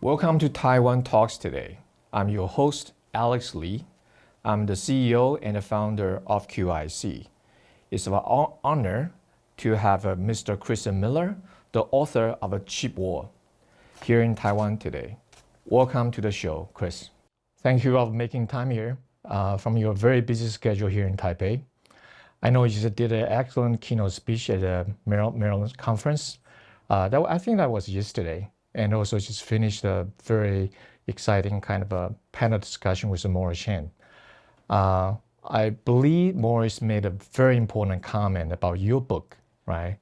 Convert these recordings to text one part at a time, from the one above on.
Welcome to Taiwan Talks today. I'm your host, Alex Lee. I'm the CEO and the founder of QIC. It's our honor to have Mr. Chris Miller, the author of A Chip War, here in Taiwan today. Welcome to the show, Chris. Thank you for making time here from your very busy schedule here in Taipei. I know you just did an excellent keynote speech at the Maryland conference. I think that was yesterday. And also just finished a very exciting kind of a panel discussion with Morris Chang. I believe Morris made a very important comment about your book, right?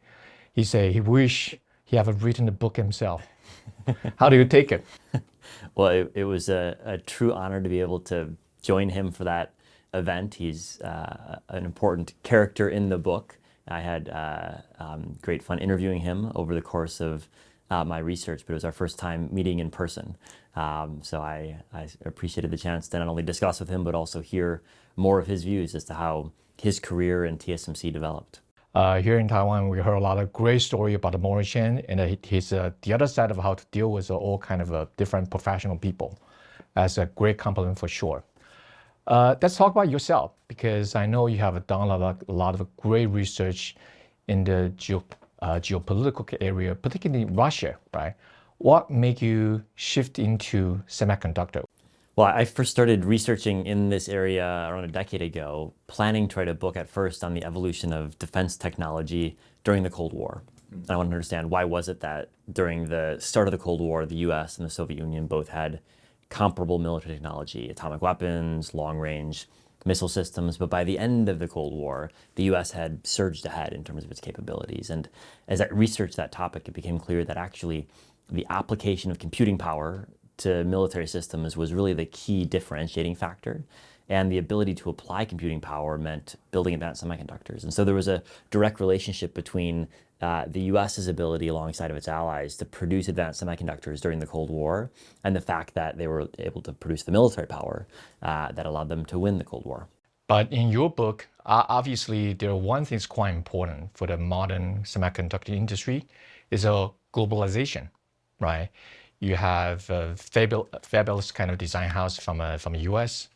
He said he wish he had written the book himself. How do you take it? Well, it was a true honor to be able to join him for that event. He's an important character in the book. I had great fun interviewing him over the course of my research, but it was our first time meeting in person. So I appreciated the chance to not only discuss with him, but also hear more of his views as to how his career in TSMC developed. Here in Taiwan, we heard a lot of great story about Morris Chang, and he's the other side of how to deal with all kind of different professional people. That's a great compliment for sure. Let's talk about yourself, because I know you have done a lot of great research in the geopolitical area, particularly Russia, right? What made you shift into semiconductor? Well, I first started researching in this area around a decade ago, planning to write a book at first on the evolution of defense technology during the Cold War. And I wanted to understand why was it that during the start of the Cold War, the U.S. and the Soviet Union both had comparable military technology, atomic weapons, long-range missile systems, but by the end of the Cold War, the U.S. had surged ahead in terms of its capabilities. And as I researched that topic, it became clear that actually the application of computing power to military systems was really the key differentiating factor. And the ability to apply computing power meant building advanced semiconductors. And so there was a direct relationship between the US's ability alongside of its allies to produce advanced semiconductors during the Cold War and the fact that they were able to produce the military power that allowed them to win the Cold War. But in your book, obviously, there one thing is quite important for the modern semiconductor industry is globalization, right? You have a fabulous kind of design house from the US,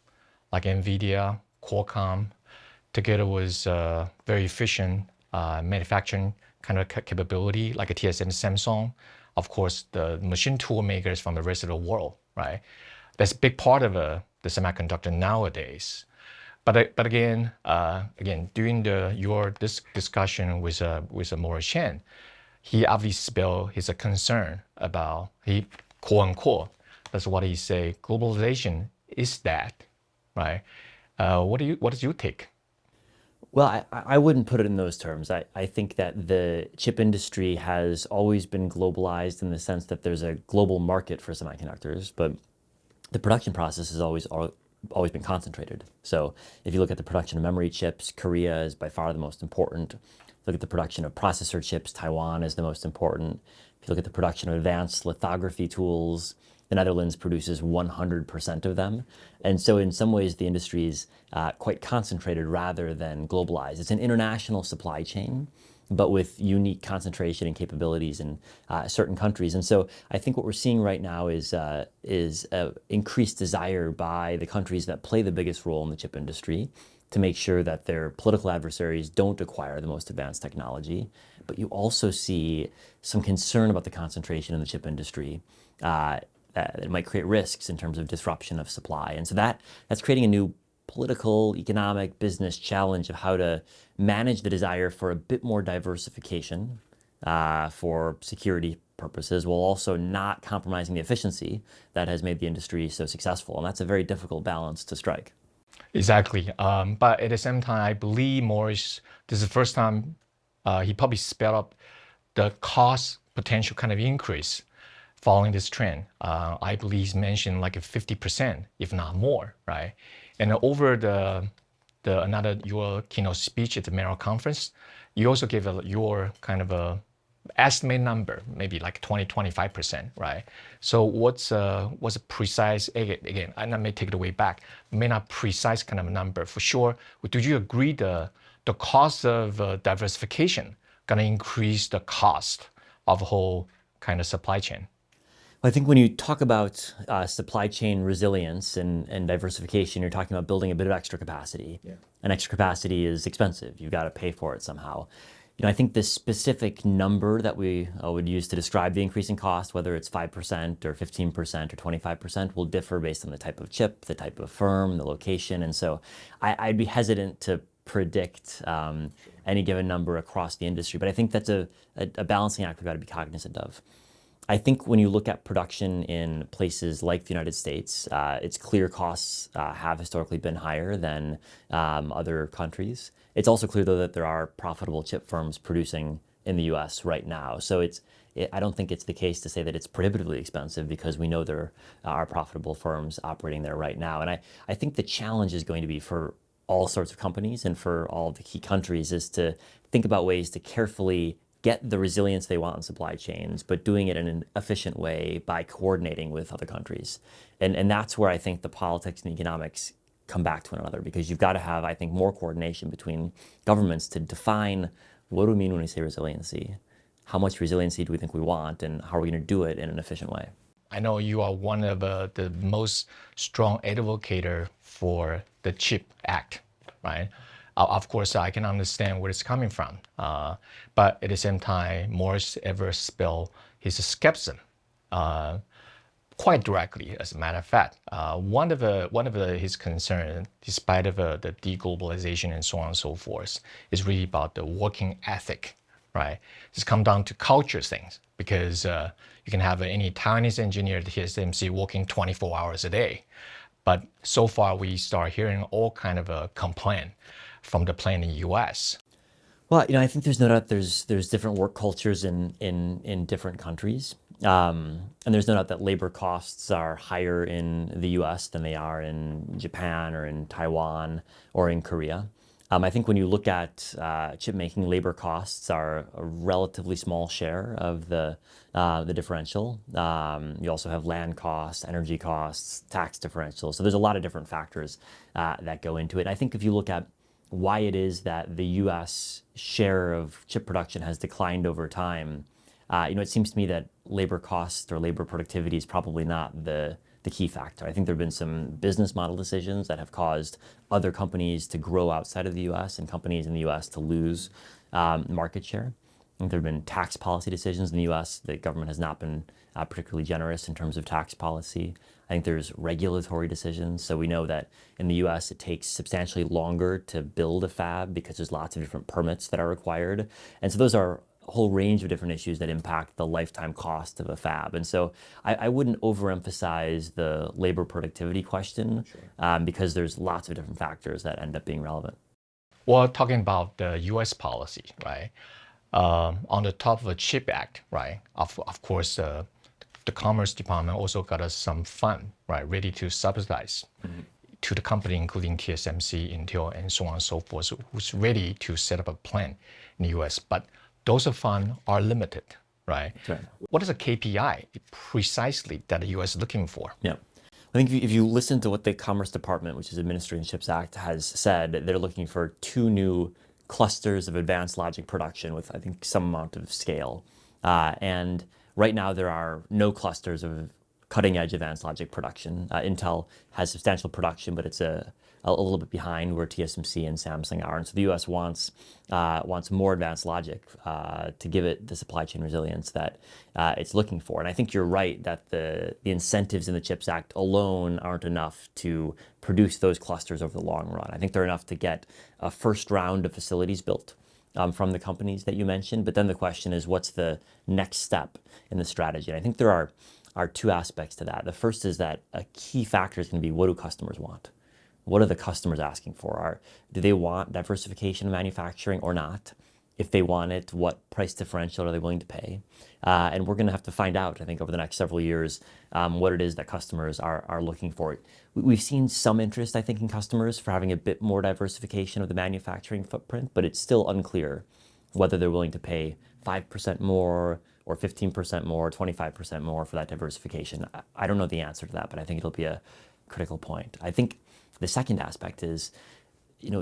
like NVIDIA, Qualcomm, together with very efficient manufacturing kind of capability, like a TSMC, Samsung, of course, the machine tool makers from the rest of the world, right? That's a big part of the semiconductor nowadays. But again, during this discussion with Morris Chang, he obviously spelled his concern about quote unquote, that's what he say, globalization is that, right? What does you take? Well, I wouldn't put it in those terms. I think that the chip industry has always been globalized in the sense that there's a global market for semiconductors, but the production process has always been concentrated. So if you look at the production of memory chips, Korea is by far the most important. If you look at the production of processor chips, Taiwan is the most important. If you look at the production of advanced lithography tools, the Netherlands produces 100% of them. And so in some ways, the industry is quite concentrated rather than globalized. It's an international supply chain, but with unique concentration and capabilities in certain countries. And so I think what we're seeing right now is increased desire by the countries that play the biggest role in the chip industry to make sure that their political adversaries don't acquire the most advanced technology. But you also see some concern about the concentration in the chip industry. It might create risks in terms of disruption of supply. And so that's creating a new political, economic, business challenge of how to manage the desire for a bit more diversification for security purposes, while also not compromising the efficiency that has made the industry so successful. And that's a very difficult balance to strike. Exactly. But at the same time, I believe Morris, this is the first time he probably spelled up the cost potential kind of increase following this trend. I believe he's mentioned like a 50%, if not more, right? And over your keynote speech at the Maryland conference, you also gave your kind of a estimate number, maybe like 25%, right? So what's a precise, again, I may take it way back, may not precise kind of number for sure. Do you agree the cost of diversification gonna increase the cost of whole kind of supply chain? I think when you talk about supply chain resilience and diversification, you're talking about building a bit of extra capacity. Yeah. And extra capacity is expensive. You've got to pay for it somehow. I think the specific number that we would use to describe the increasing cost, whether it's 5% or 15% or 25%, will differ based on the type of chip, the type of firm, the location. And so I'd be hesitant to predict any given number across the industry. But I think that's a balancing act we've got to be cognizant of. I think when you look at production in places like the United States, its clear costs have historically been higher than other countries. It's also clear, though, that there are profitable chip firms producing in the U.S. right now. So I don't think it's the case to say that it's prohibitively expensive, because we know there are profitable firms operating there right now. And I think the challenge is going to be for all sorts of companies and for all the key countries is to think about ways to carefully get the resilience they want in supply chains, but doing it in an efficient way by coordinating with other countries. And that's where I think the politics and economics come back to one another, because you've got to have, I think, more coordination between governments to define what do we mean when we say resiliency? How much resiliency do we think we want, and how are we going to do it in an efficient way? I know you are one of the most strong advocator for the CHIP Act, right? Of course, I can understand where it's coming from, but at the same time, Morris ever spelled his skepticism quite directly. As a matter of fact, one of his concerns, despite of the deglobalization and so on and so forth, is really about the working ethic, right? It's come down to culture things, because you can have any Taiwanese engineer at TSMC working 24 hours a day, but so far we start hearing all kind of a complaint from the plant in the U.S. Well, I think there's no doubt there's different work cultures in different countries. And there's no doubt that labor costs are higher in the U.S. than they are in Japan or in Taiwan or in Korea. I think when you look at chip making, labor costs are a relatively small share of the differential. You also have land costs, energy costs, tax differentials. So there's a lot of different factors that go into it. I think if you look at why it is that the U.S. share of chip production has declined over time, it seems to me that labor cost or labor productivity is probably not the key factor. I think there have been some business model decisions that have caused other companies to grow outside of the U.S. and companies in the U.S. to lose market share. I think there have been tax policy decisions in the U.S. The government has not been particularly generous in terms of tax policy. I think there's regulatory decisions. So we know that in the U.S. it takes substantially longer to build a fab because there's lots of different permits that are required. And so those are a whole range of different issues that impact the lifetime cost of a fab. And so I wouldn't overemphasize the labor productivity question. Sure. Because there's lots of different factors that end up being relevant. Well, talking about the U.S. policy, right? On the top of the CHIP Act, right? Of course, the Commerce Department also got us some fund, right, ready to subsidize to the company, including TSMC, Intel, and so on and so forth, who's ready to set up a plant in the U.S. But those funds are limited, right? Right. What is a KPI precisely that the U.S. is looking for? Yeah. I think if you listen to what the Commerce Department, which is administering the CHIPS Act, has said, they're looking for 2 new clusters of advanced logic production with, I think, some amount of scale. And right now, there are no clusters of cutting-edge advanced logic production. Intel has substantial production, but it's a little bit behind where TSMC and Samsung are. And so the U.S. wants more advanced logic to give it the supply chain resilience that it's looking for. And I think you're right that the incentives in the CHIPS Act alone aren't enough to produce those clusters over the long run. I think they're enough to get a first round of facilities built from the companies that you mentioned. But then the question is, what's the next step in the strategy? And I think there are 2 aspects to that. The first is that a key factor is going to be, what do customers want? What are the customers asking for? Do they want diversification of manufacturing or not? If they want it, what price differential are they willing to pay? And we're going to have to find out, I think, over the next several years, what it is that customers are looking for. We've seen some interest, I think, in customers for having a bit more diversification of the manufacturing footprint, but it's still unclear whether they're willing to pay 5% more or 15% more, 25% more for that diversification. I don't know the answer to that, but I think it'll be a critical point. I think the second aspect is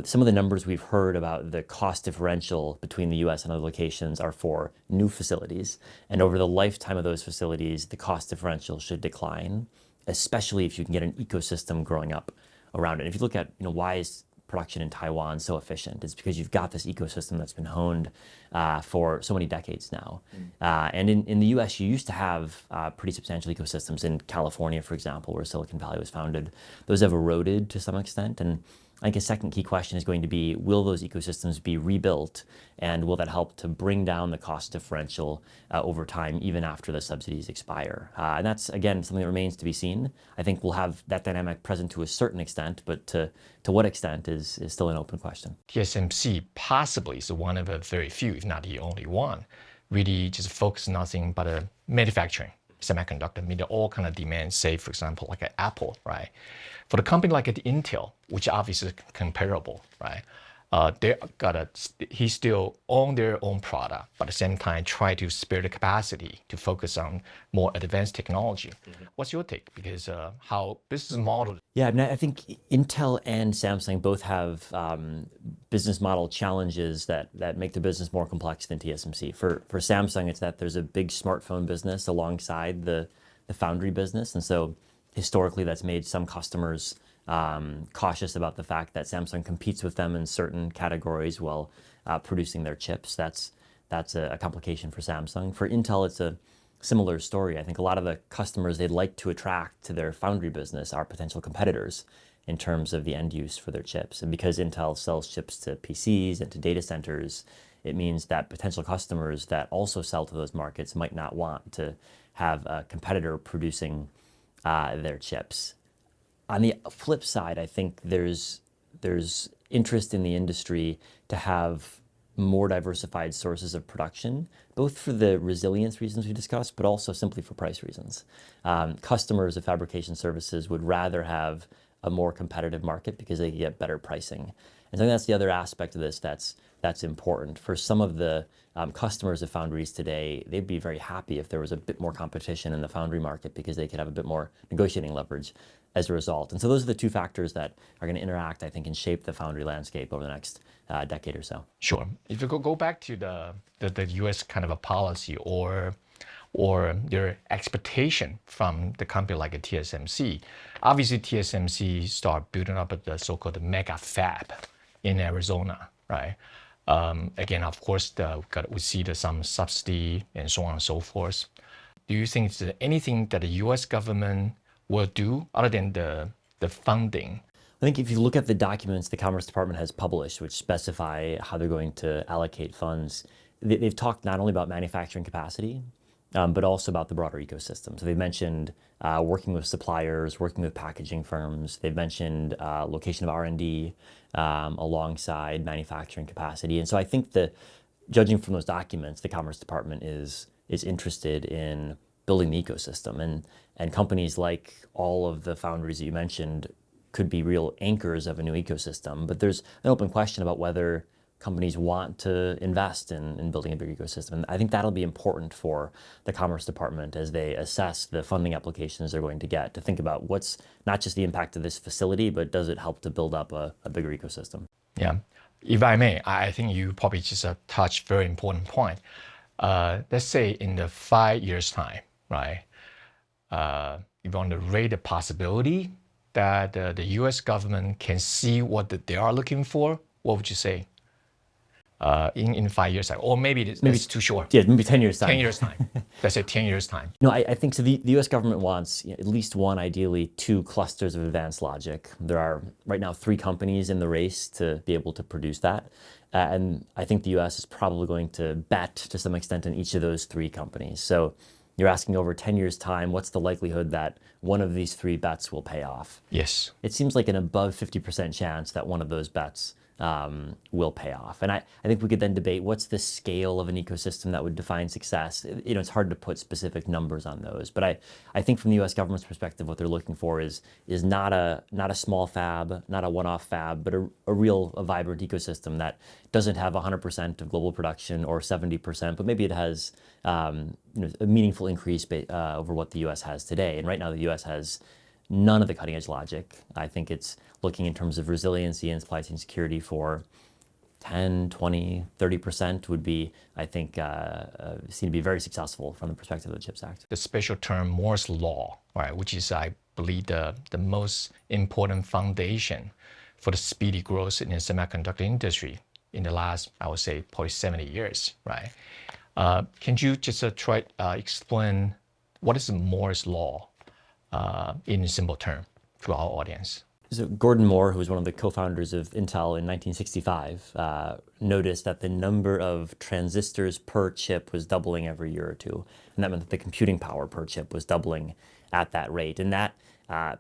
some of the numbers we've heard about the cost differential between the US and other locations are for new facilities. And over the lifetime of those facilities, the cost differential should decline, especially if you can get an ecosystem growing up around it. And if you look at, why is production in Taiwan so efficient? It's because you've got this ecosystem that's been honed for so many decades now. And in the US, you used to have pretty substantial ecosystems. In California, for example, where Silicon Valley was founded, those have eroded to some extent. And I think a second key question is going to be, will those ecosystems be rebuilt, and will that help to bring down the cost differential over time, even after the subsidies expire? And that's, again, something that remains to be seen. I think we'll have that dynamic present to a certain extent, but to what extent is still an open question. TSMC possibly is one of the very few, if not the only one, really just focus nothing but manufacturing semiconductor, meet all kind of demands, say, for example, like an Apple, right? For the company like at Intel, which obviously is comparable, right? He still own their own product, but at the same time try to spare the capacity to focus on more advanced technology. What's your take? Because how business model? Yeah, I mean, I think Intel and Samsung both have business model challenges that make the business more complex than TSMC. For Samsung, it's that there's a big smartphone business alongside the foundry business, and so historically that's made some customers cautious about the fact that Samsung competes with them in certain categories while producing their chips. That's a complication for Samsung. For Intel, it's a similar story. I think a lot of the customers they'd like to attract to their foundry business are potential competitors in terms of the end use for their chips. And because Intel sells chips to PCs and to data centers, it means that potential customers that also sell to those markets might not want to have a competitor producing their chips. On the flip side, I think there's interest in the industry to have more diversified sources of production, both for the resilience reasons we discussed, but also simply for price reasons. Customers of fabrication services would rather have a more competitive market because they get better pricing. And so that's the other aspect of this that's important. For some of the customers of foundries today, they'd be very happy if there was a bit more competition in the foundry market because they could have a bit more negotiating leverage as a result. And so those are the two factors that are going to interact, I think, and shape the foundry landscape over the next decade or so. Sure. If you go back to the U.S. kind of a policy or their expectation from the company like a TSMC, obviously TSMC start building up the so-called Mega-fab in Arizona, right? Again, of course, we see some subsidy and so on and so forth. Do you think there's anything that the U.S. government will do other than the funding? I think if you look at the documents the Commerce Department has published, which specify how they're going to allocate funds, they've talked not only about manufacturing capacity, but also about the broader ecosystem. So they've mentioned working with suppliers, working with packaging firms. They've mentioned location of R&D alongside manufacturing capacity. And so I think judging from those documents, the Commerce Department is interested in building the ecosystem. And companies like all of the foundries that you mentioned could be real anchors of a new ecosystem. But there's an open question about whether companies want to invest in building a big ecosystem. And I think that'll be important for the Commerce Department as they assess the funding applications they're going to get, to think about what's not just the impact of this facility, but does it help to build up a bigger ecosystem? Yeah. If I may, I think you probably just touched a very important point. Let's say in the 5 years' time, right? If you want to rate the possibility that the U.S. government can see what they are looking for, what would you say? In 5 years time, or maybe it's too short. Yeah, maybe 10 years time. 10 years time. Let's say 10 years time. No, I think so. The U.S. government wants at least one, ideally two clusters of advanced logic. There are right now 3 companies in the race to be able to produce that. And I think the U.S. is probably going to bet to some extent in each of those 3 companies. So you're asking over 10 years time, what's the likelihood that one of these 3 bets will pay off? Yes. It seems like an above 50% chance that one of those bets will pay off. And I think we could then debate what's the scale of an ecosystem that would define success. It's hard to put specific numbers on those, but I think from the U.S. government's perspective, what they're looking for is not a small fab, not a one-off fab, but a real vibrant ecosystem that doesn't have 100% of global production or 70%, but maybe it has a meaningful increase over what the U.S. has today. And right now, the U.S. has none of the cutting edge logic. I think it's looking in terms of resiliency and supply chain security for 10, 20, 30% would be, I think, seen to be very successful from the perspective of the CHIPS Act. The special term Moore's Law, right, which is, I believe, the most important foundation for the speedy growth in the semiconductor industry in the last, I would say, probably 70 years, right? Can you just try explain what is Moore's Law in a simple term to our audience? So Gordon Moore, who was one of the co-founders of Intel in 1965, noticed that the number of transistors per chip was doubling every year or two. And that meant that the computing power per chip was doubling at that rate. And that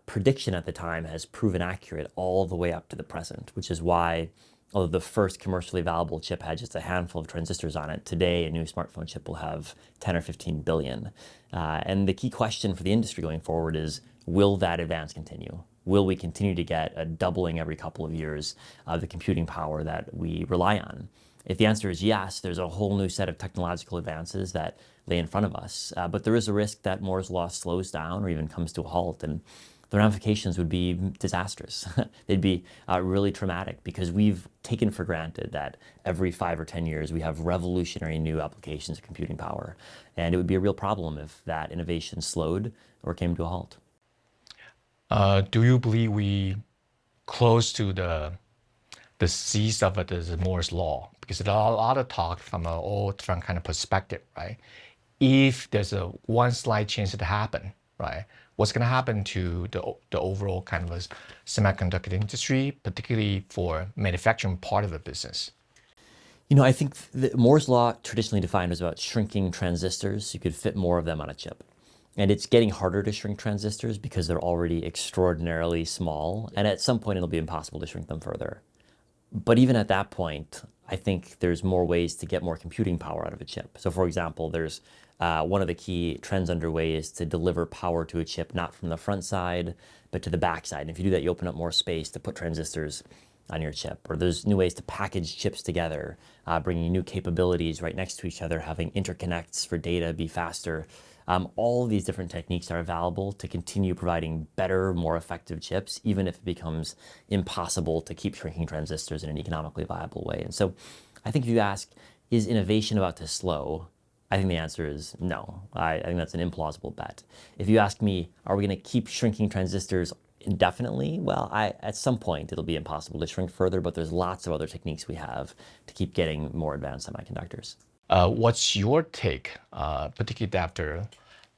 prediction at the time has proven accurate all the way up to the present, which is why, although the first commercially valuable chip had just a handful of transistors on it, today a new smartphone chip will have 10 or 15 billion. And the key question for the industry going forward is, will that advance continue? Will we continue to get a doubling every couple of years of the computing power that we rely on? If the answer is yes, there's a whole new set of technological advances that lay in front of us. But there is a risk that Moore's Law slows down or even comes to a halt. And the ramifications would be disastrous. They'd be really traumatic because we've taken for granted that every 5 or 10 years we have revolutionary new applications of computing power. And it would be a real problem if that innovation slowed or came to a halt. Do you believe we close to the cease of the Moore's Law? Because there's a lot of talk from all different kind of perspective, right? If there's a one slight change that happen, right? What's going to happen to the overall kind of a semiconductor industry, particularly for manufacturing part of the business? You know, I think Moore's Law, traditionally defined, was about shrinking transistors so you could fit more of them on a chip. And it's getting harder to shrink transistors because they're already extraordinarily small. And at some point, it'll be impossible to shrink them further. But even at that point, I think there's more ways to get more computing power out of a chip. So for example, there's one of the key trends underway is to deliver power to a chip, not from the front side, but to the back side. And if you do that, you open up more space to put transistors on your chip. Or there's new ways to package chips together, bringing new capabilities right next to each other, having interconnects for data be faster. All of these different techniques are available to continue providing better, more effective chips, even if it becomes impossible to keep shrinking transistors in an economically viable way. And so I think if you ask, is innovation about to slow? I think the answer is no. I think that's an implausible bet. If you ask me, are we going to keep shrinking transistors indefinitely? Well, at some point it'll be impossible to shrink further, but there's lots of other techniques we have to keep getting more advanced semiconductors. What's your take, particularly after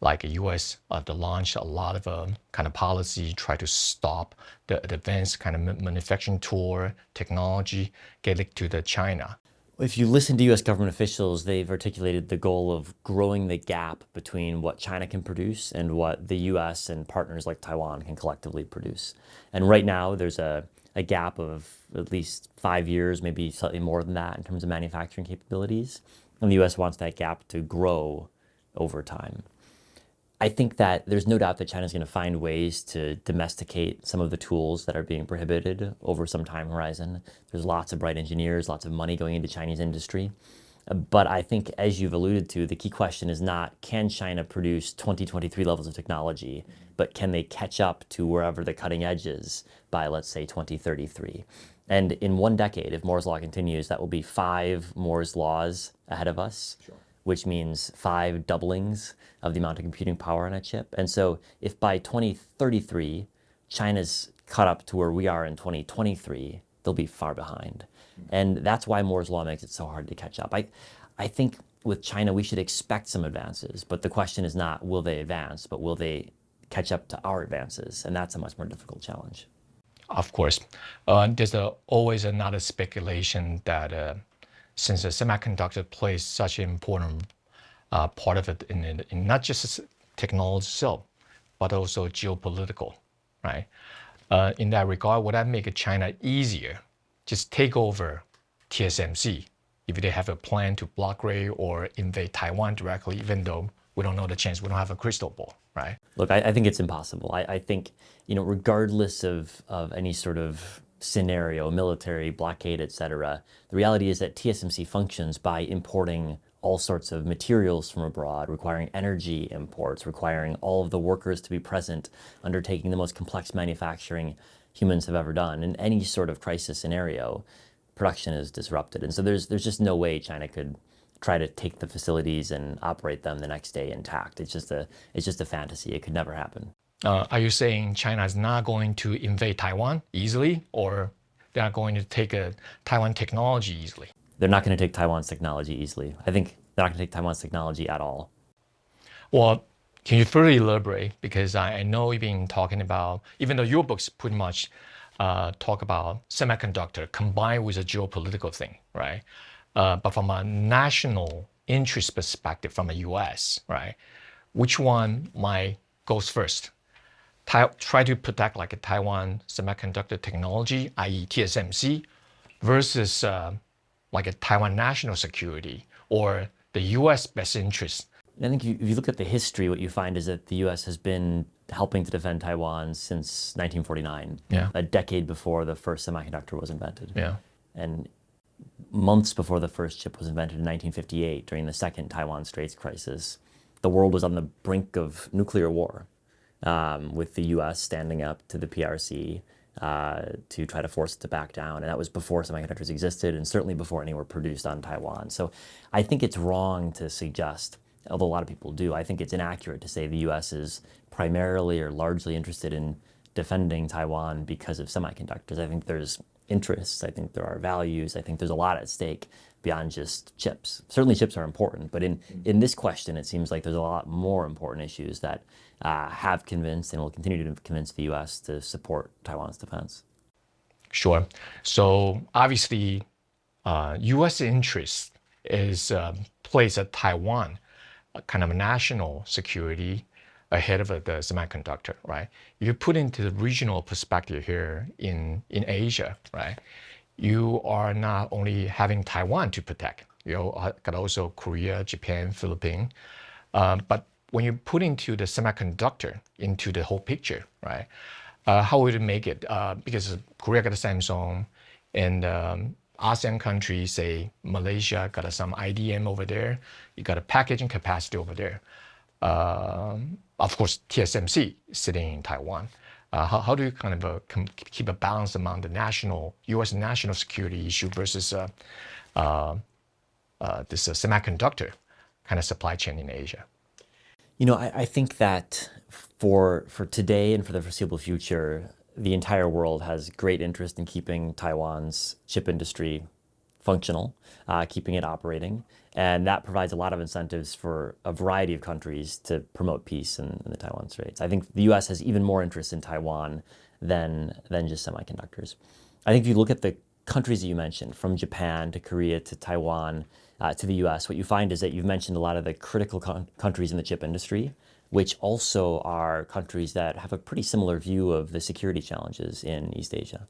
like the U.S. The launch a lot of kind of policy, try to stop the advanced kind of manufacturing tool technology getting to the China? If you listen to U.S. government officials, they've articulated the goal of growing the gap between what China can produce and what the U.S. and partners like Taiwan can collectively produce. And right now, there's a gap of at least 5 years, maybe slightly more than that in terms of manufacturing capabilities. And the U.S. wants that gap to grow over time. I think that there's no doubt that China's going to find ways to domesticate some of the tools that are being prohibited over some time horizon. There's lots of bright engineers, lots of money going into Chinese industry. But I think, as you've alluded to, the key question is not, can China produce 2023 levels of technology, but can they catch up to wherever the cutting edge is by, let's say, 2033? And in 1 decade, if Moore's Law continues, that will be 5 Moore's Laws ahead of us. Sure. Which means 5 doublings of the amount of computing power on a chip. And so if by 2033, China's caught up to where we are in 2023, they'll be far behind. And that's why Moore's Law makes it so hard to catch up. I think with China, we should expect some advances, but the question is not, will they advance, but will they catch up to our advances? And that's a much more difficult challenge. Of course. There's always another speculation that since the semiconductor plays such an important part of it in not just technology itself, but also geopolitical, right? In that regard, would that make China easier? Just take over TSMC if they have a plan to blockade or invade Taiwan directly, even though we don't know the chance, we don't have a crystal ball, right? Look, I think it's impossible. I think, regardless of any sort of scenario, military blockade, et cetera, the reality is that TSMC functions by importing all sorts of materials from abroad, requiring energy imports, requiring all of the workers to be present, undertaking the most complex manufacturing humans have ever done. In any sort of crisis scenario, production is disrupted. And so there's just no way China could try to take the facilities and operate them the next day intact. It's just a fantasy. It could never happen. Are you saying China is not going to invade Taiwan easily, or they're not going to take a Taiwan technology easily? They're not going to take Taiwan's technology easily. I think they're not going to take Taiwan's technology at all. Well, can you further elaborate? Because I know you've been talking about, even though your books pretty much talk about semiconductor combined with a geopolitical thing, right? But from a national interest perspective, from the U.S., right? Which one goes first? Try to protect like a Taiwan semiconductor technology, i.e. TSMC, versus like a Taiwan national security or the U.S. best interest. I think if you look at the history, what you find is that the U.S. has been helping to defend Taiwan since 1949, a decade before the first semiconductor was invented. And months before the first chip was invented in 1958, during the second Taiwan Straits crisis, the world was on the brink of nuclear war, with the U.S. standing up to the PRC to try to force it to back down. And that was before semiconductors existed, and certainly before any were produced on Taiwan. So I think it's wrong to suggest, although a lot of people do, I think it's inaccurate to say the U.S. is primarily or largely interested in defending Taiwan because of semiconductors. I think there's interests, I think there are values, I think there's a lot at stake beyond just chips. Certainly chips are important, but in this question, it seems like there's a lot more important issues that have convinced and will continue to convince the U.S. to support Taiwan's defense. Sure. So obviously, U.S. interest is placed at Taiwan, a kind of a national security ahead of the semiconductor, right? You put into the regional perspective here in Asia, right? You are not only having Taiwan to protect, you got also Korea, Japan, Philippines, but when you put into the semiconductor into the whole picture, right? How would it make it? Because Korea got a Samsung, and ASEAN countries, say Malaysia, got some IDM over there. You got a packaging capacity over there. Of course, TSMC is sitting in Taiwan. How do you kind of keep a balance among the U.S. national security issue versus this semiconductor kind of supply chain in Asia? You know, I think that for today and for the foreseeable future, the entire world has great interest in keeping Taiwan's chip industry functional, keeping it operating. And that provides a lot of incentives for a variety of countries to promote peace in the Taiwan Straits. I think the U.S. has even more interest in Taiwan than just semiconductors. I think if you look at the countries that you mentioned, from Japan to Korea to Taiwan to the U.S., what you find is that you've mentioned a lot of the critical countries in the chip industry, which also are countries that have a pretty similar view of the security challenges in East Asia.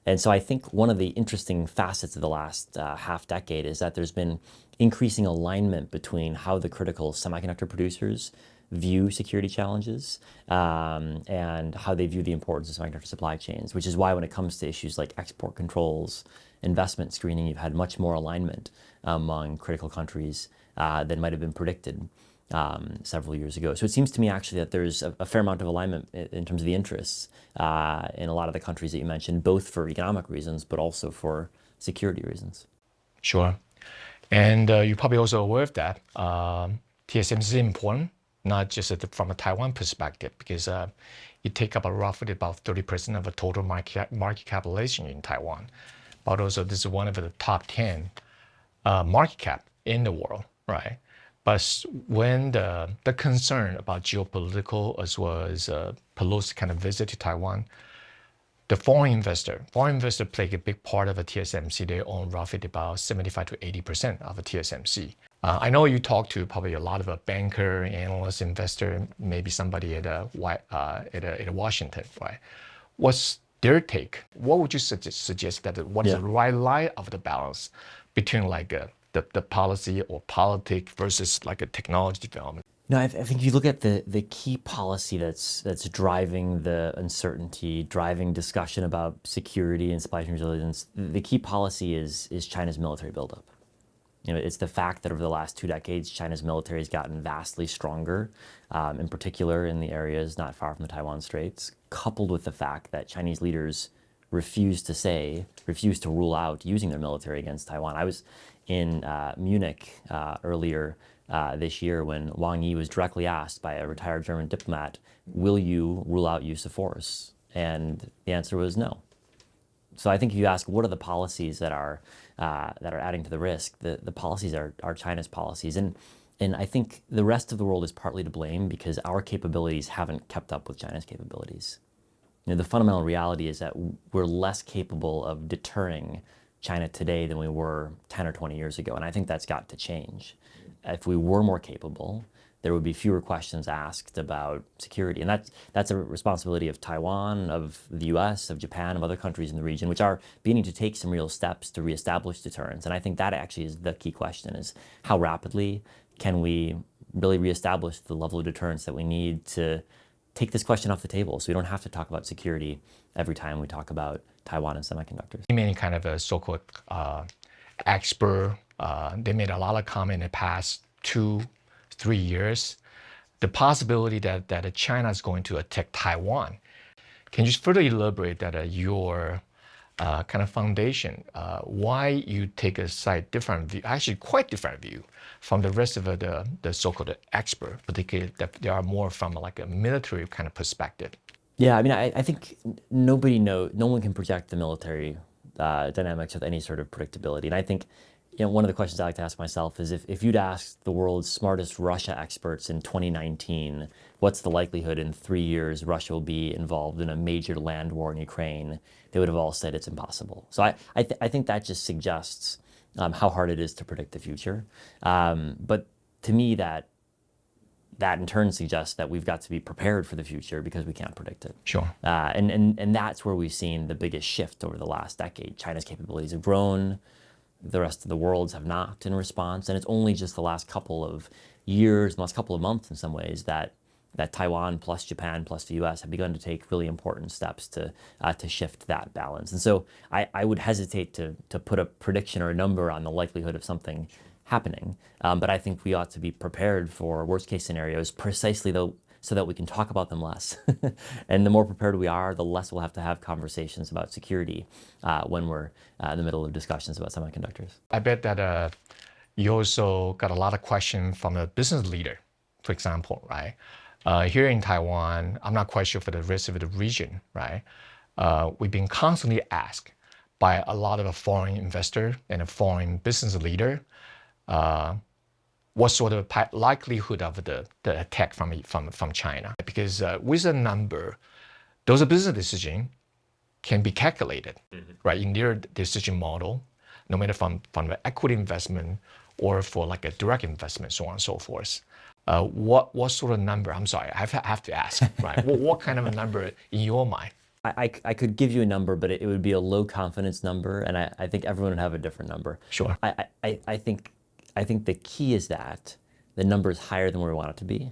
And so I think one of the interesting facets of the last half decade is that there's been increasing alignment between how the critical semiconductor producers view security challenges and how they view the importance of semiconductor supply chains, which is why when it comes to issues like export controls, investment screening, you've had much more alignment among critical countries than might have been predicted several years ago. So it seems to me actually that there's a fair amount of alignment in terms of the interests in a lot of the countries that you mentioned, both for economic reasons, but also for security reasons. Sure. And you're probably also aware of that. TSMC is important, not just from a Taiwan perspective, because it takes up roughly about 30% of the total market capitalization in Taiwan. But also this is one of the top 10 market cap in the world, right? But when the concern about geopolitical as well as Pelosi kind of visit to Taiwan, the foreign investor play a big part of a TSMC. They own roughly about 75 to 80% of a TSMC. I know you talk to probably a lot of a banker, analyst, investor, maybe somebody at Washington, right? What's their take? What would you suggest that what is the right line of the balance between like the policy or politics versus like a technology development? No, I think if you look at the key policy that's driving the uncertainty, driving discussion about security and supply chain resilience, the key policy is China's military buildup. It's the fact that over the last 2 decades, China's military has gotten vastly stronger, in particular in the areas not far from the Taiwan Straits, coupled with the fact that Chinese leaders refuse to rule out using their military against Taiwan. I was in Munich earlier this year when Wang Yi was directly asked by a retired German diplomat, will you rule out use of force? And the answer was no. So I think if you ask what are the policies that are adding to the risk, the policies are China's policies. And I think the rest of the world is partly to blame because our capabilities haven't kept up with China's capabilities. The fundamental reality is that we're less capable of deterring China today than we were 10 or 20 years ago. And I think that's got to change. If we were more capable, there would be fewer questions asked about security. And that's a responsibility of Taiwan, of the U.S., of Japan, of other countries in the region, which are beginning to take some real steps to reestablish deterrence. And I think that actually is the key question, is how rapidly can we really reestablish the level of deterrence that we need to take this question off the table so we don't have to talk about security every time we talk about Taiwan and semiconductors. Many kind of a so-called expert, they made a lot of comment in the past 2-3 years, the possibility that China is going to attack Taiwan. Can you just further elaborate that your kind of foundation, why you take a side different view, actually quite different view from the rest of the so-called expert, particularly that they are more from like a military kind of perspective? Yeah, I mean, I think no one can project the military dynamics with any sort of predictability. And I think, one of the questions I like to ask myself is if you'd asked the world's smartest Russia experts in 2019, what's the likelihood in 3 years Russia will be involved in a major land war in Ukraine, they would have all said it's impossible. So I think that just suggests how hard it is to predict the future. But to me, that in turn suggests that we've got to be prepared for the future because we can't predict it. Sure. And that's where we've seen the biggest shift over the last decade. China's capabilities have grown. The rest of the world's have not in response. And it's only just the last couple of years, the last couple of months in some ways, that Taiwan plus Japan plus the U.S. have begun to take really important steps to shift that balance. And so I would hesitate to put a prediction or a number on the likelihood of something happening. But I think we ought to be prepared for worst case scenarios precisely so that we can talk about them less. And the more prepared we are, the less we'll have to have conversations about security when we're in the middle of discussions about semiconductors. I bet that you also got a lot of questions from a business leader, for example, right? Here in Taiwan, I'm not quite sure for the rest of the region, right? We've been constantly asked by a lot of a foreign investor and a foreign business leader, what sort of likelihood of the attack from China? Because with a number, those business decisions can be calculated, right, in their decision model, no matter from the equity investment or for like a direct investment, so on and so forth. What sort of number? I'm sorry, I have to ask, right? what kind of a number in your mind? I could give you a number, but it would be a low confidence number, and I think everyone would have a different number. Sure. I think the key is that the number is higher than where we want it to be.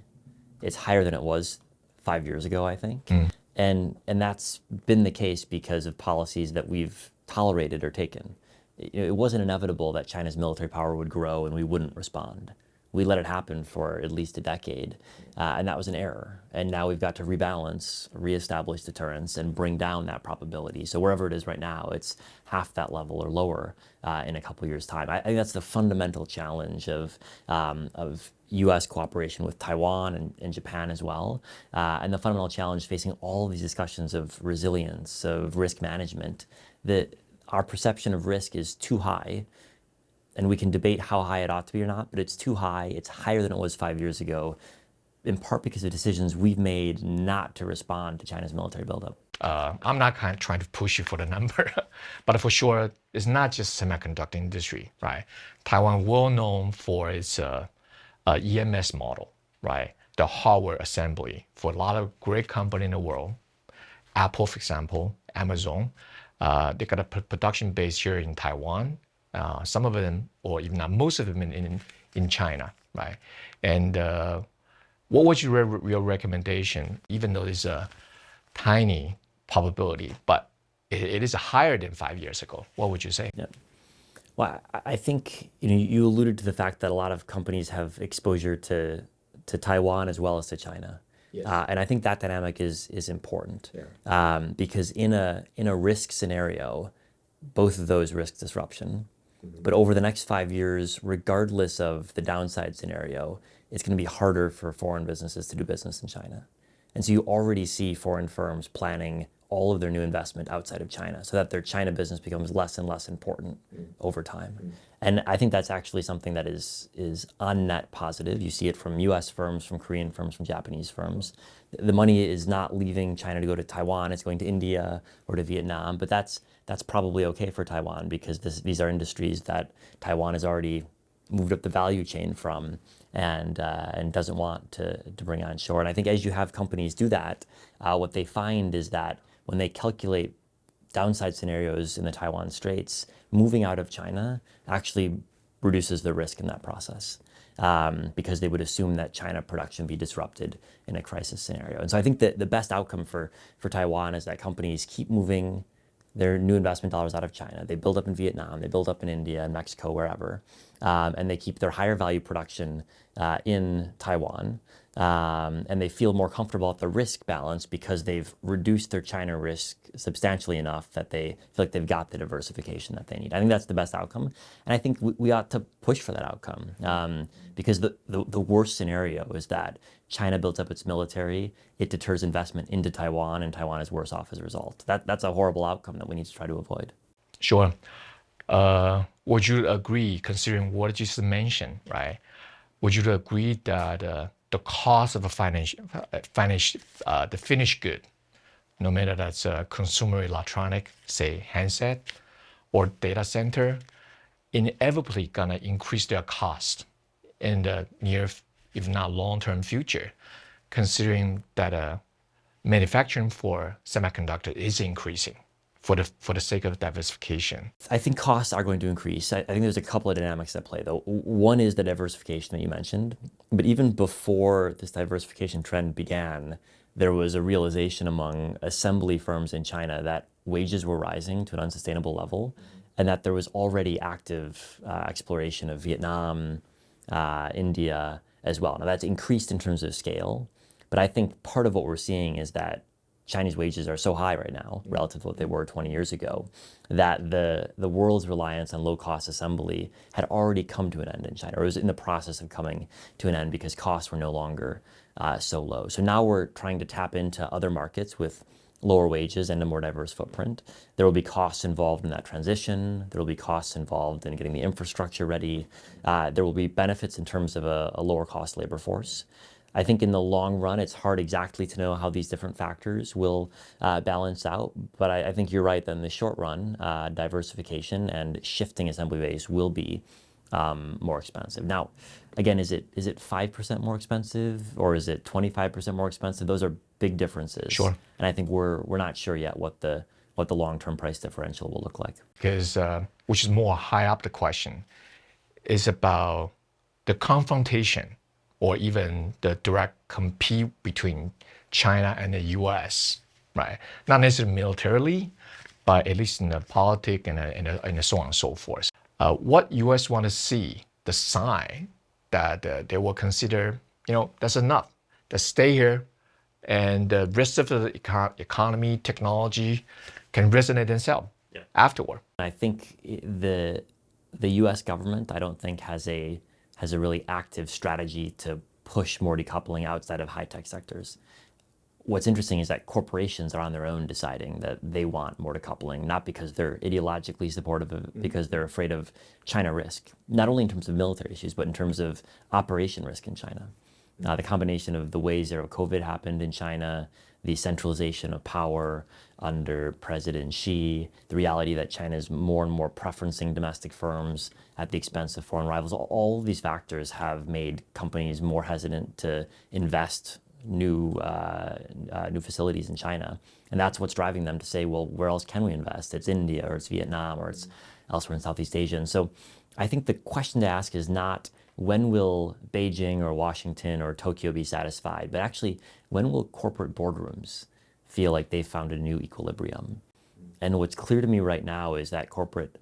It's higher than it was 5 years ago, I think. And that's been the case because of policies that we've tolerated or taken. It wasn't inevitable that China's military power would grow and we wouldn't respond. We let it happen for at least a decade, and that was an error. And now we've got to rebalance, reestablish deterrence, and bring down that probability. So wherever it is right now, it's half that level or lower in a couple years' time. I think that's the fundamental challenge of U.S. cooperation with Taiwan and Japan as well, and the fundamental challenge facing all of these discussions of resilience, of risk management, that our perception of risk is too high. And we can debate how high it ought to be or not, but it's too high. It's higher than it was 5 years ago, in part because of decisions we've made not to respond to China's military buildup. I'm not kind of trying to push you for the number, but for sure, it's not just semiconductor industry, right? Taiwan well known for its EMS model, right? The hardware assembly for a lot of great companies in the world. Apple, for example, Amazon, they got a production base here in Taiwan. Some of them, or even not most of them, in China, right? And what was your recommendation? Even though it's a tiny probability, but it is higher than 5 years ago. What would you say? Yeah. Well, I think you alluded to the fact that a lot of companies have exposure to Taiwan as well as to China. Yes. And I think that dynamic is important. Yeah. Because in a risk scenario, both of those risk disruption. But over the next 5 years, regardless of the downside scenario, it's going to be harder for foreign businesses to do business in China. And so you already see foreign firms planning all of their new investment outside of China so that their China business becomes less and less important over time. And I think that's actually something that is on net positive. You see it from US firms, from Korean firms, from Japanese firms. The money is not leaving China to go to Taiwan, it's going to India or to Vietnam, but that's probably okay for Taiwan because these are industries that Taiwan has already moved up the value chain from and doesn't want to bring on shore. And I think as you have companies do that, what they find is that when they calculate downside scenarios in the Taiwan Straits, moving out of China actually reduces the risk in that process because they would assume that China production be disrupted in a crisis scenario. And so I think that the best outcome for Taiwan is that companies keep moving their new investment dollars out of China. They build up in Vietnam, they build up in India and Mexico, wherever, and they keep their higher value production in Taiwan. And they feel more comfortable at the risk balance because they've reduced their China risk substantially enough that they feel like they've got the diversification that they need. I think that's the best outcome. And I think we ought to push for that outcome because the worst scenario is that China builds up its military, it deters investment into Taiwan, and Taiwan is worse off as a result. That's a horrible outcome that we need to try to avoid. Sure. Would you agree, considering what you just mentioned, right? Would you agree that the cost of the finished good, no matter that's a consumer electronic, say handset or data center, inevitably gonna increase their cost in the near, if not long-term future, considering that manufacturing for semiconductor is increasing for the sake of diversification? I think costs are going to increase. I think there's a couple of dynamics at play, though. One is the diversification that you mentioned, but even before this diversification trend began, there was a realization among assembly firms in China that wages were rising to an unsustainable level, and that there was already active exploration of Vietnam, India as well. Now that's increased in terms of scale, but I think part of what we're seeing is that Chinese wages are so high right now relative to what they were 20 years ago that the world's reliance on low-cost assembly had already come to an end in China, or was in the process of coming to an end because costs were no longer so low. So now we're trying to tap into other markets with lower wages and a more diverse footprint. There will be costs involved in that transition. There will be costs involved in getting the infrastructure ready. There will be benefits in terms of a lower cost labor force. I think in the long run, it's hard exactly to know how these different factors will balance out. But I think you're right that in the short run, diversification and shifting assembly base will be more expensive. Now, again, is it 5% more expensive or is it 25% more expensive? Those are big differences. Sure. And I think we're not sure yet what the long-term price differential will look like. Because which is more high up the question, is about the confrontation or even the direct compete between China and the U.S., right? Not necessarily militarily, but at least in the politics and so on and so forth. What U.S. want to see, the sign that they will consider, that's enough, to stay here, and the rest of the economy, technology can resonate themselves afterward. I think the U.S. government, I don't think has a really active strategy to push more decoupling outside of high-tech sectors. What's interesting is that corporations are on their own deciding that they want more decoupling, not because they're ideologically supportive of it, because they're afraid of China risk, not only in terms of military issues, but in terms of operation risk in China. The combination of the way zero COVID happened in China, the centralization of power under President Xi, the reality that China is more and more preferencing domestic firms at the expense of foreign rivals, all of these factors have made companies more hesitant to invest new facilities in China. And that's what's driving them to say, well, where else can we invest? It's India or it's Vietnam or it's elsewhere in Southeast Asia. And so I think the question to ask is not when will Beijing or Washington or Tokyo be satisfied, but actually when will corporate boardrooms feel like they've found a new equilibrium? And what's clear to me right now is that corporate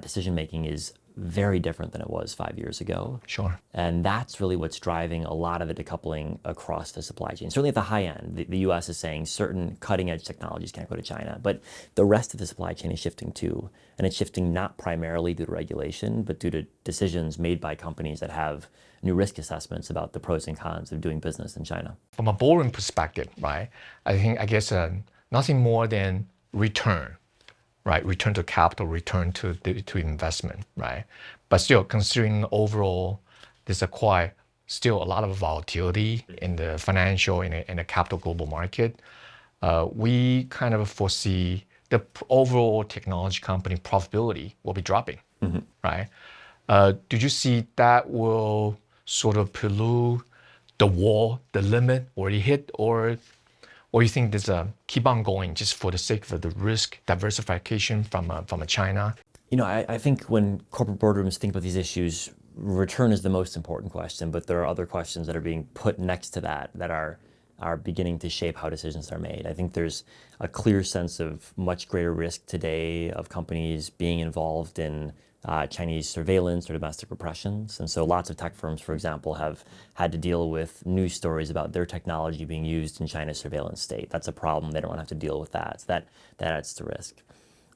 decision-making is very different than it was 5 years ago. Sure. And that's really what's driving a lot of the decoupling across the supply chain. Certainly at the high end, the US is saying certain cutting edge technologies can't go to China, but the rest of the supply chain is shifting too. And it's shifting not primarily due to regulation, but due to decisions made by companies that have new risk assessments about the pros and cons of doing business in China. From a boring perspective, right? I guess nothing more than return, right? Return to capital, return to investment, right? But still, considering overall, there's still a lot of volatility in the financial and the capital global market. We kind of foresee the overall technology company profitability will be dropping, right? Did you see that will sort of pollute the wall, the limit already hit, or you think there's a keep on going just for the sake of the risk diversification from China? I think when corporate boardrooms think about these issues, return is the most important question, but there are other questions that are being put next to that are beginning to shape how decisions are made. I think there's a clear sense of much greater risk today of companies being involved in Chinese surveillance or domestic repressions. And so lots of tech firms, for example, have had to deal with news stories about their technology being used in China's surveillance state. That's a problem. They don't want to have to deal with that. So that adds to risk.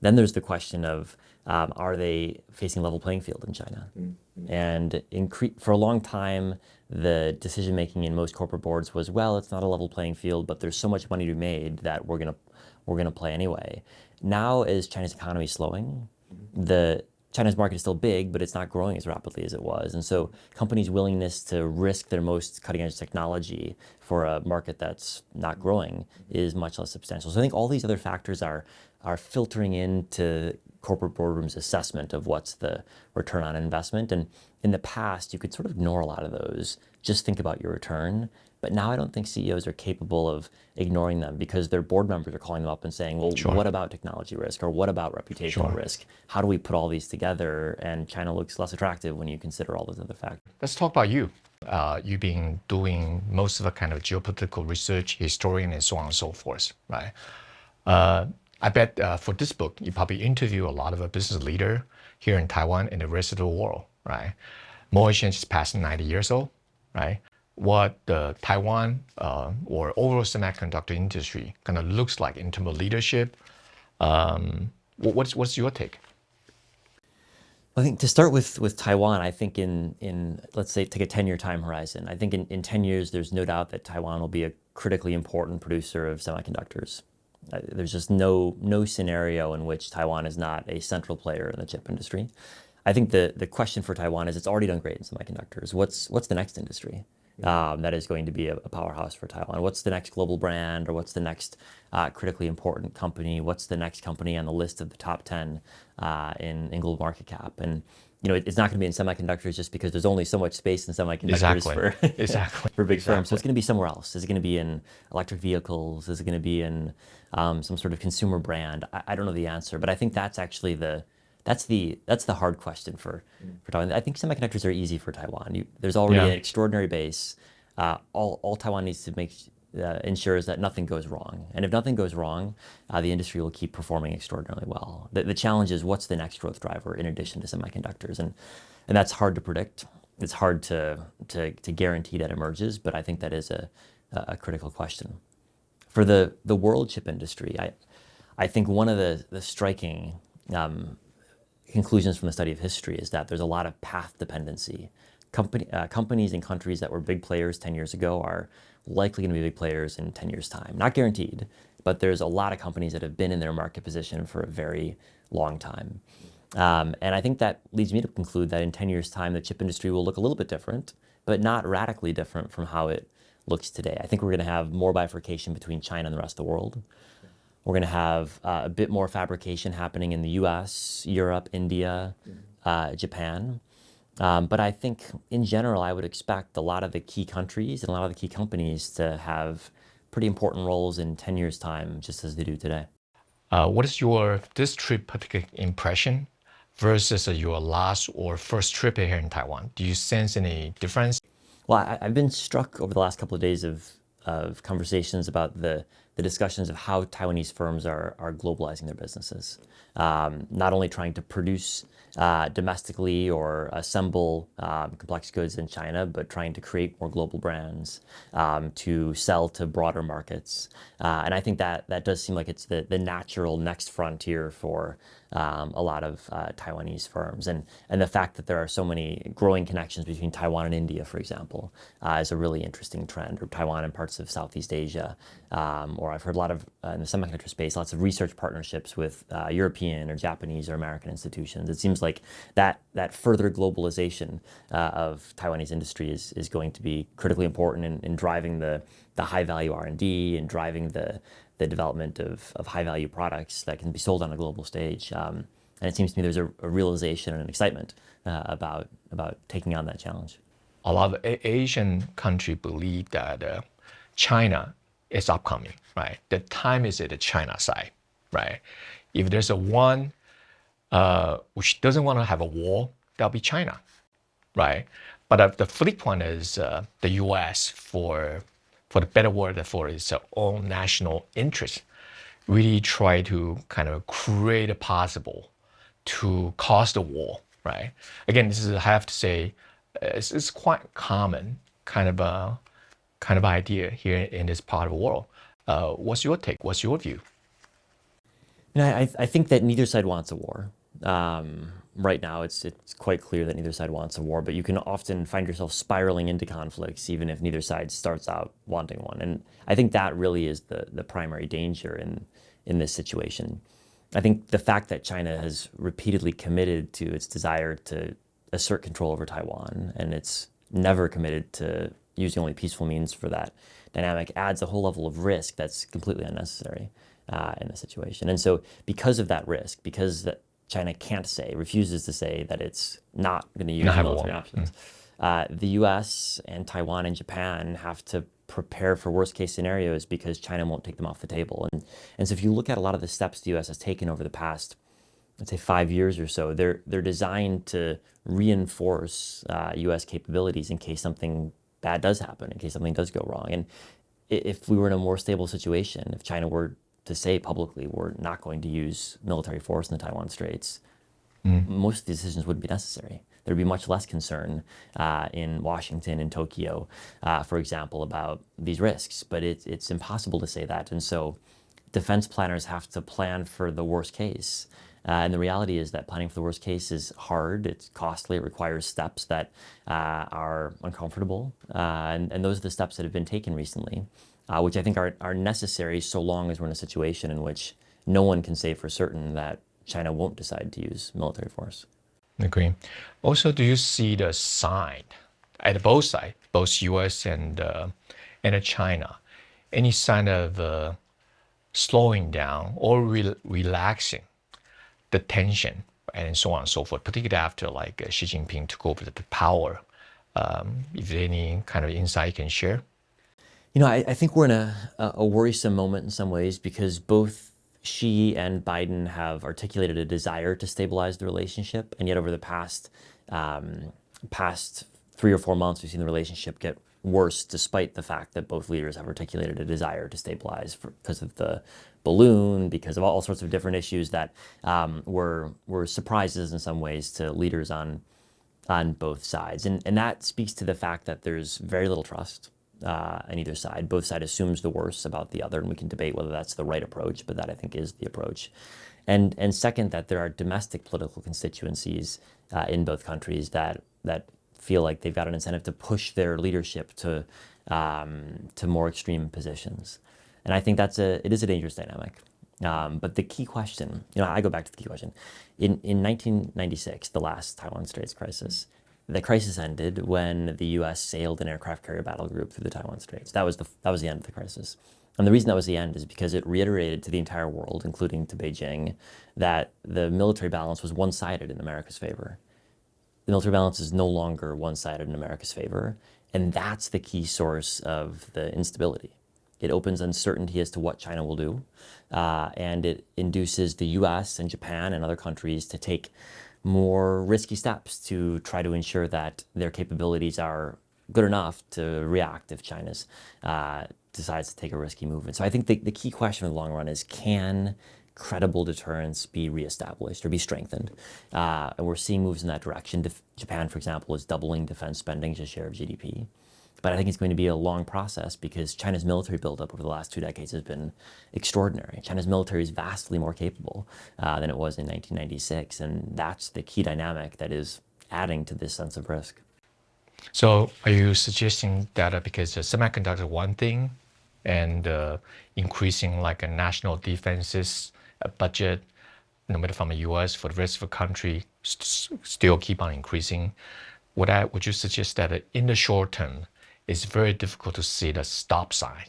Then there's the question of, are they facing level playing field in China? And for a long time, the decision-making in most corporate boards was, well, it's not a level playing field, but there's so much money to be made that we're gonna play anyway. Now, as China's economy is slowing, China's market is still big, but it's not growing as rapidly as it was. And so companies' willingness to risk their most cutting-edge technology for a market that's not growing is much less substantial. So I think all these other factors are filtering into corporate boardrooms' assessment of what's the return on investment. And in the past, you could sort of ignore a lot of those, just think about your return. But now I don't think CEOs are capable of ignoring them because their board members are calling them up and saying, well, what about technology risk or what about reputational risk? How do we put all these together? And China looks less attractive when you consider all those other factors. Let's talk about you. You've been doing most of the kind of geopolitical research, historian, and so on and so forth, right? I bet for this book, you probably interview a lot of a business leader here in Taiwan and the rest of the world, right? Mo Hsien is past 90 years old, right? What the Taiwan or overall semiconductor industry kind of looks like in terms of leadership. What's your take? I think to start with Taiwan, I think in let's say take a 10-year time horizon, I think in 10 years, there's no doubt that Taiwan will be a critically important producer of semiconductors. There's just no scenario in which Taiwan is not a central player in the chip industry. I think the question for Taiwan is it's already done great in semiconductors. What's the next industry that is going to be a powerhouse for Taiwan? What's the next global brand, or what's the next critically important company? What's the next company on the list of the top 10 in global market cap? And it's not going to be in semiconductors just because there's only so much space in semiconductors for big firms. So it's going to be somewhere else. Is it going to be in electric vehicles? Is it going to be in some sort of consumer brand? I don't know the answer, but I think that's actually that's the hard question for Taiwan. I think semiconductors are easy for Taiwan. There's already an extraordinary base. All Taiwan needs to make ensures that nothing goes wrong. And if nothing goes wrong, the industry will keep performing extraordinarily well. The challenge is what's the next growth driver in addition to semiconductors, and that's hard to predict. It's hard to guarantee that emerges, but I think that is a critical question. For the world chip industry, I think one of the striking conclusions from the study of history is that there's a lot of path dependency. Companies and countries that were big players 10 years ago are likely going to be big players in 10 years' time. Not guaranteed, but there's a lot of companies that have been in their market position for a very long time. And I think that leads me to conclude that in 10 years' time, the chip industry will look a little bit different, but not radically different from how it looks today. I think we're going to have more bifurcation between China and the rest of the world. We're going to have a bit more fabrication happening in the US, Europe, India, Japan. But I think in general, I would expect a lot of the key countries and a lot of the key companies to have pretty important roles in 10 years' time, just as they do today. What is this trip particular impression versus your last or first trip here in Taiwan? Do you sense any difference? Well, I've been struck over the last couple of days of conversations about the the discussions of how Taiwanese firms are globalizing their businesses. Not only trying to produce domestically or assemble complex goods in China, but trying to create more global brands to sell to broader markets. And I think that does seem like it's the natural next frontier for a lot of Taiwanese firms. And the fact that there are so many growing connections between Taiwan and India, for example, is a really interesting trend, or Taiwan and parts of Southeast Asia. Or I've heard a lot of, in the semiconductor space, lots of research partnerships with European or Japanese or American institutions. It seems like that further globalization of Taiwanese industry is going to be critically important in driving the high value R&D and driving the development of high value products that can be sold on a global stage. And it seems to me there's a realization and an excitement about taking on that challenge. A lot of Asian countries believe that China is upcoming, right? The time is at the China side, right? If there's a one which doesn't want to have a war, that'll be China, right? But the flip one is the U.S. for the better word, for its own national interest, really try to kind of create a possible to cause the war, right? Again, this is, I have to say, it's quite common kind of idea here in this part of the world. What's your take? What's your view? I think that neither side wants a war. Right now, it's quite clear that neither side wants a war, but you can often find yourself spiraling into conflicts, even if neither side starts out wanting one. And I think that really is the primary danger in this situation. I think the fact that China has repeatedly committed to its desire to assert control over Taiwan, and it's never committed to using only peaceful means for that dynamic, adds a whole level of risk that's completely unnecessary in the situation. And so because of that risk, because China refuses to say that it's not going to use military options, the U.S. and Taiwan and Japan have to prepare for worst case scenarios because China won't take them off the table. And so if you look at a lot of the steps the U.S. has taken over the past, let's say 5 years or so, they're designed to reinforce U.S. capabilities in case something bad does happen, in case something does go wrong. And if we were in a more stable situation, if China were to say publicly we're not going to use military force in the Taiwan Straits, most of the decisions wouldn't be necessary. There'd be much less concern in Washington and Tokyo, for example, about these risks. But it's impossible to say that. And so defense planners have to plan for the worst case. And the reality is that planning for the worst case is hard, it's costly, it requires steps that are uncomfortable. And those are the steps that have been taken recently, which I think are necessary so long as we're in a situation in which no one can say for certain that China won't decide to use military force. Agree. Also, do you see the sign at both sides, both U.S. and China, any sign of slowing down or relaxing the tension and so on and so forth, particularly after like Xi Jinping took over the power? If there any kind of insight you can share? I think we're in a worrisome moment in some ways because both Xi and Biden have articulated a desire to stabilize the relationship, and yet over the past 3 or 4 months, we've seen the relationship get worse, despite the fact that both leaders have articulated a desire to stabilize because of the balloon, because of all sorts of different issues that were surprises in some ways to leaders on both sides, and that speaks to the fact that there's very little trust on either side. Both sides assumes the worst about the other, and we can debate whether that's the right approach, but that I think is the approach. And second, that there are domestic political constituencies in both countries that feel like they've got an incentive to push their leadership to more extreme positions. And I think it is a dangerous dynamic. But the key question, I go back to the key question. In 1996, the last Taiwan Straits crisis, the crisis ended when the U.S. sailed an aircraft carrier battle group through the Taiwan Straits. That was the end of the crisis. And the reason that was the end is because it reiterated to the entire world, including to Beijing, that the military balance was one-sided in America's favor. The military balance is no longer one-sided in America's favor, and that's the key source of the instability. It opens uncertainty as to what China will do, and it induces the U.S. and Japan and other countries to take more risky steps to try to ensure that their capabilities are good enough to react if China's decides to take a risky move. And so I think the key question in the long run is, can credible deterrence be reestablished or be strengthened? And we're seeing moves in that direction. Japan, for example, is doubling defense spending as a share of GDP. But I think it's going to be a long process because China's military buildup over the last 2 decades has been extraordinary. China's military is vastly more capable than it was in 1996. And that's the key dynamic that is adding to this sense of risk. So are you suggesting that because the semiconductor one thing and increasing like a national defenses budget, no matter from the U.S. for the rest of the country, still keep on increasing? Would you suggest that in the short term, it's very difficult to see the stop sign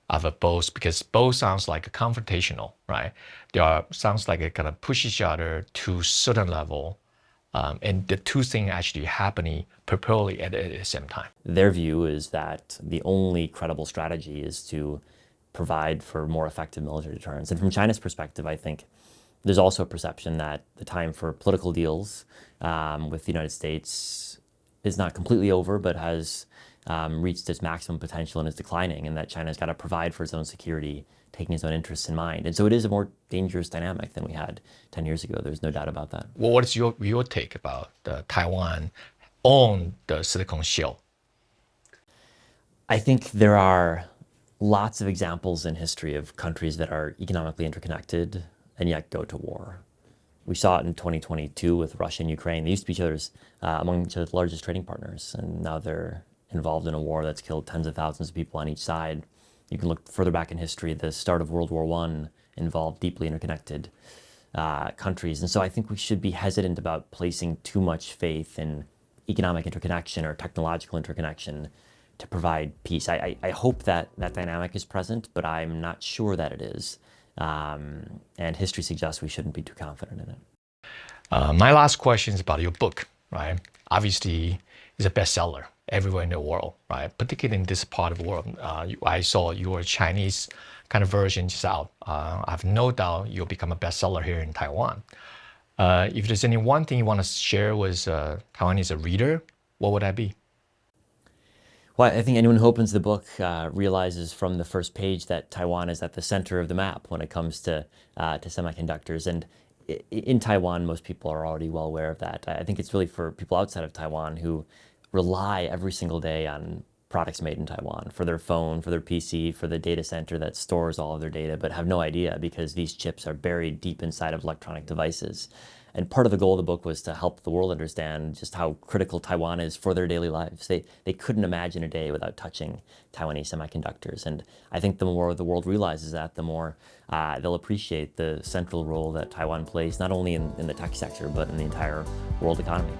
of a both, because both sounds like a confrontational, right? Sounds like it kind of push each other to certain level, and the two things actually happening perpetually at the same time. Their view is that the only credible strategy is to provide for more effective military deterrence. And from China's perspective, I think there's also a perception that the time for political deals with the United States is not completely over, but has reached its maximum potential and is declining, and that China's got to provide for its own security, taking its own interests in mind. And so it is a more dangerous dynamic than we had 10 years ago. There's no doubt about that. Well, what is your take about Taiwan on the Silicon Shield? I think there are lots of examples in history of countries that are economically interconnected and yet go to war. We saw it in 2022 with Russia and Ukraine. They used to be among each other's largest trading partners, and now they're involved in a war that's killed tens of thousands of people on each side. You can look further back in history. The start of World War I involved deeply interconnected countries. And so I think we should be hesitant about placing too much faith in economic interconnection or technological interconnection to provide peace. I hope that dynamic is present, but I'm not sure that it is. And history suggests we shouldn't be too confident in it. My last question is about your book, right? Obviously, it's a bestseller everywhere in the world, right? Particularly in this part of the world. I saw your Chinese kind of version just out. I have no doubt you'll become a bestseller here in Taiwan. If there's any one thing you want to share with Taiwanese reader, what would that be? Well, I think anyone who opens the book realizes from the first page that Taiwan is at the center of the map when it comes to semiconductors. And in Taiwan, most people are already well aware of that. I think it's really for people outside of Taiwan who rely every single day on products made in Taiwan, for their phone, for their PC, for the data center that stores all of their data, but have no idea because these chips are buried deep inside of electronic devices. And part of the goal of the book was to help the world understand just how critical Taiwan is for their daily lives. They couldn't imagine a day without touching Taiwanese semiconductors. And I think the more the world realizes that, the more they'll appreciate the central role that Taiwan plays, not only in the tech sector, but in the entire world economy.